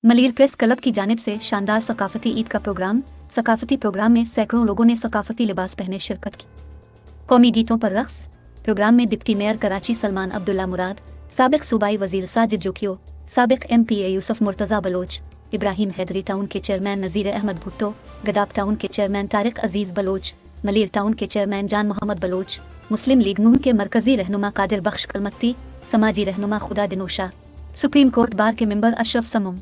Malir press club की जानिब से शानदार सकाफती ईद का प्रोग्राम। सकाफती प्रोग्राम में सैकड़ों लोगों ने सकाफती लिबास पहने शिरकत की। कौमी गीतों पर रक़्स। प्रोग्राम में डिप्टी मेयर कराची सलमान अब्दुल्ला मुराद, साबिक सूबाई वजीर साजिद जोकियो, साबिक MPA यूसुफ मुर्तज़ा बलोच, इब्राहिम हैदरी टाउन के चेयरमैन नज़ीर अहमद भुट्टो, गदाब टाउन के चेयरमैन तारिक अजीज़ बलोच, मलीर टाउन के चेयरमैन जान मोहम्मद बलोच, मुस्लिम लीग नून के मरकज़ी रहनुमा कादिर बख्श कलमत्ती, समाजी रहनुमा खुदा दिनोशा, सुप्रीम कोर्ट बार के मेंबर अशरफ समूम,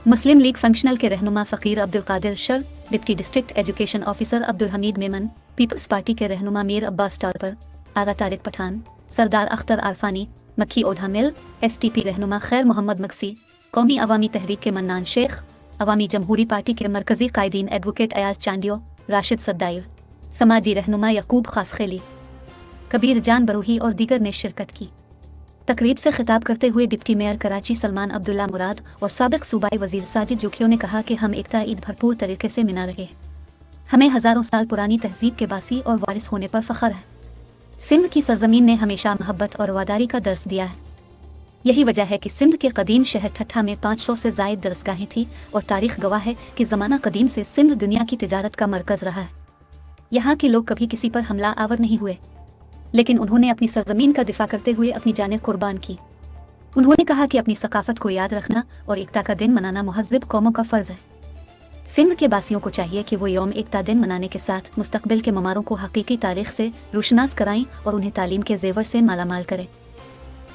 मुस्लिम लीग फंक्शनल के रहनुमा Faqir Abdul Qadir Shar, deputy district education officer Abdul Hameed Memon, Peoples Party के रहनुमा मीर अब्बास टारपर, आगा तारिक पठान, सरदार अख्तर आरफानी, मक्खी ओधा मिल, STP रहनुमा खैर मोहम्मद मक्सी, कौमी अवामी तहरीक के मन्नान शेख, अवामी जमहूरी पार्टी के मरकज़ी कायदीन एडवोकेट अयाज चांडियो, राशिद सद्दाइव, समाजी रहनुमा यकूब खासखेली, कबीर जान बरूही और दीगर ने शिरकत की। तकरीब से खिताब करते हुए डिप्टी मेयर कराची सलमान अब्दुल्ला मुराद और साबिक सूबाई वजीर साजिद जोकियो ने कहा कि हम एकता ईद भरपूर तरीके से मना रहे हैं। हमें हज़ारों साल पुरानी तहजीब के बासी और वारिस होने पर फ़ख्र है। सिंध की सरजमीन ने हमेशा मोहब्बत और वफादारी का दर्स दिया है। यही वजह है कि सिंध के कदीम शहर ठट्ठा में 500 से ज़ायद दरसगाहें थीं और तारीख़ गवाह है कि ज़माना कदीम से सिंध दुनिया की तिजारत का मरकज़ रहा है। यहाँ के लोग कभी किसी पर हमला आवर नहीं हुए, लेकिन उन्होंने अपनी सरजमीन का दिफा करते हुए अपनी जानें कुर्बान की। उन्होंने कहा कि अपनी सकाफत को याद रखना और एकता का दिन मनाना मुहज़्ज़िब कौमों का फ़र्ज़ है। सिंध के बासियों को चाहिए कि वो यौम एकता दिन मनाने के साथ मुस्तक़बिल के ममारों को हकीकी तारीख़ से रोशनास कराएं और उन्हें तालीम के ज़ेवर से मालामाल करें।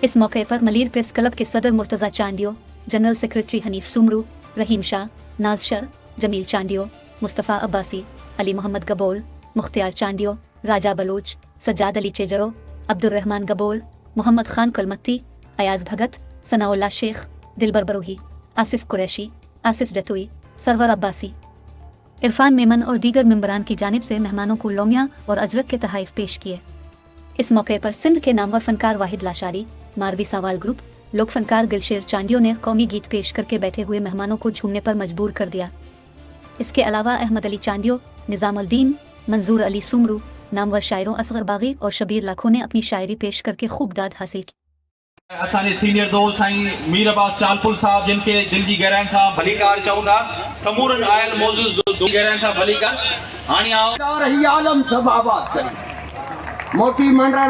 इस मौके पर मलीर प्रेस क्लब के सदर मुर्तज़ा चांडियो, जनरल सेक्रेटरी हनीफ सुमरू, रहीम शाह, नाज शर, जमील चांडियो, मुस्तफ़ा अब्बासी, अली मोहम्मद गबोल, मुख्तियार चांडियो, राजा बलोच, सज्जाद अली चेजरो, अब्दुर्रहमान गबोल, मोहम्मद खान कलमत्ती, अयाज भगत, सनाउल्ला शेख, दिलबर बरूही, आसिफ कुरैशी, आसिफ जतुई, सरवर अब्बासी, इरफान मेमन और दीगर मेंबरान की जानिब से मेहमानों को लोमिया और अजरक के तहाइफ पेश किए। इस मौके पर सिंध के नामवर फनकार वाहिद लाशारी, मारवी सवाल ग्रुप, लोक फनकार गुलशेर चांडियो ने कौमी गीत पेश करके बैठे हुए मेहमानों को झूमने पर मजबूर कर दिया। इसके अलावा अहमद अली चांडियो, निज़ामुद्दीन, मंजूर अली सुमरू, नामवर शायरों असगर बागी और शबीर लाखों ने अपनी शायरी पेश करके खूब दाद हासिल की। असाने सीनियर दोस्त साईं मीर अब्बास टालपुर साहब, जिनके दिल की गहराई सां भलीकार चऊंदा, समूरन आयल मौजूद दिल गहराई सां भलीकार हाणी आओ रही आलम सब आबाद करी मोटी मंडरा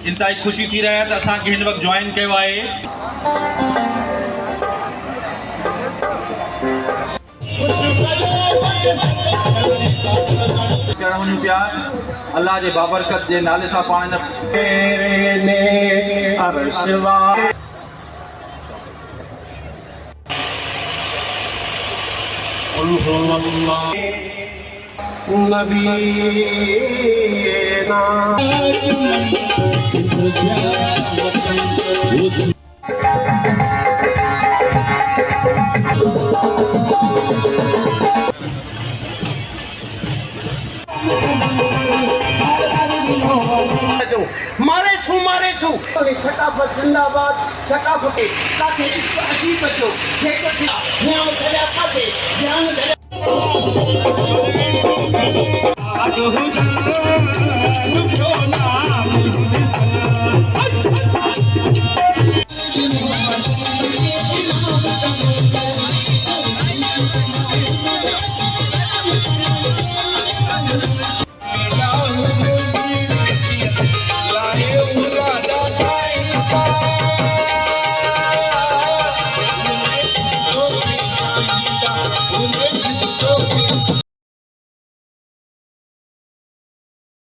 इंतहाई खुशी थी रहा है तो असांखे हिन वक्त ज्वाइन किया है। प्यार अल्लाह जे बाबरकत जे नाले सां पाण मारे सु सकाफत जिंदाबाद सकाफत ताकि इस अजीब बचो जेको ध्यान करे पासे ध्यान